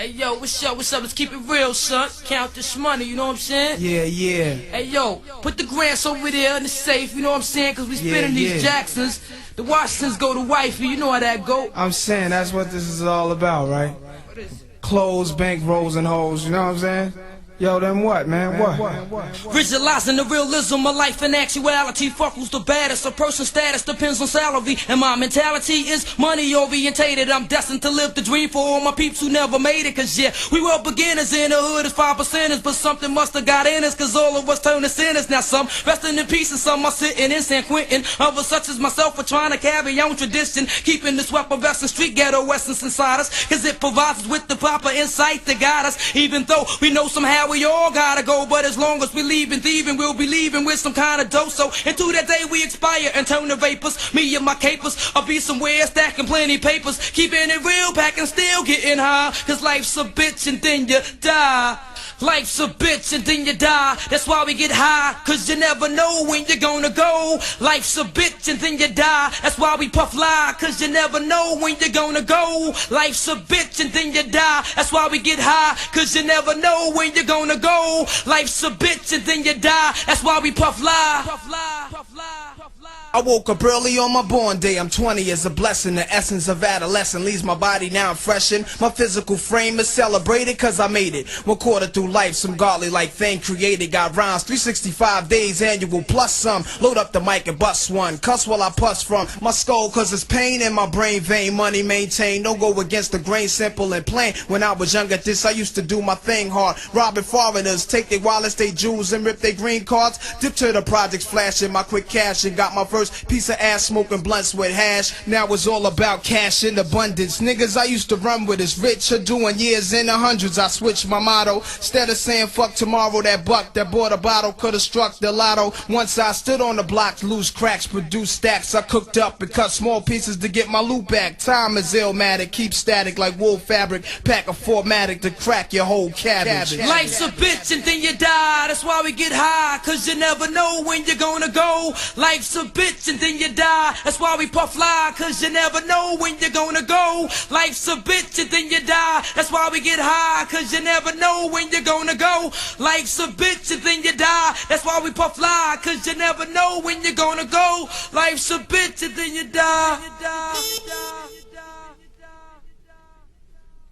Hey yo, what's up, let's keep it real, son. Count this money, you know what I'm saying? Yeah. Hey yo, put the grants over there in the safe, you know what I'm saying? Cause we spending these Jacksons. The Washingtons go to wifey, you know how that go. I'm saying that's what this is all about, right? What is it? Clothes, bank rolls, and hoes, you know what I'm saying? Yo, then what, man? What? Visualizing the realism of life and actuality. Fuck who's the baddest. A person's status depends on salary. And my mentality is money orientated. I'm destined to live the dream for all my peeps who never made it. Cause yeah, we were beginners in the hood as 5%ers. But something must have got in us, cause all of us turned to sinners. Now some resting in peace and some are sitting in San Quentin. Others such as myself are trying to carry on tradition, keeping this weapon vest and street ghetto essence inside us. Cause it provides us with the proper insight to guide us. Even though we know somehow we all gotta go, but as long as we leaving thieving, we'll be leaving with some kind of dough. So into that day we expire and turn to vapors. Me and my capers, I'll be somewhere stacking plenty papers, keeping it real, packing still getting high. Cause life's a bitch and then you die. Life's a bitch and then you die. That's why we get high, cause you never know when you're gonna go. Life's a bitch and then you die. That's why we puff lie, cause you never know when you're gonna go. Life's a bitch and then you die. That's why we get high, cause you never know when you're gonna go. Life's a bitch and then you die. That's why we puff lie. I woke up early on my born day. I'm 20 is a blessing. The essence of adolescence leaves my body now I'm freshened. My physical frame is celebrated cause I made it. 1/4 through life, some godly like thing created. Got rhymes 365 days annual plus some. Load up the mic and bust one. Cuss while I puss from my skull cause it's pain in my brain vein. Money maintained, don't go against the grain, simple and plain. When I was younger this I used to do my thing hard. Robbing foreigners, take their wallets, they jewels and rip their green cards. Dip to the projects flashing my quick cash and got my first piece of ass smoking blunts with hash. Now it's all about cash in abundance. Niggas I used to run with is rich or doing years in the hundreds. I switched my motto. Instead of saying fuck tomorrow, that buck that bought a bottle could've struck the lotto. Once I stood on the block, loose cracks, produced stacks. I cooked up and cut small pieces to get my loot back. Time is illmatic, keep static like wool fabric. Pack a formatic to crack your whole cabbage. Life's a bitch and then you die. That's why we get high, cause you never know when you're gonna go. Life's a bitch and then you die. That's why we puff lie, cause you never know when you're gonna go. Life's a bitch and then you die. That's why we get high, cause you never know when you're gonna go. Life's a bitch and then you die. That's why we puff lie, cause you never know when you're gonna go. Life's a bitch and then you die.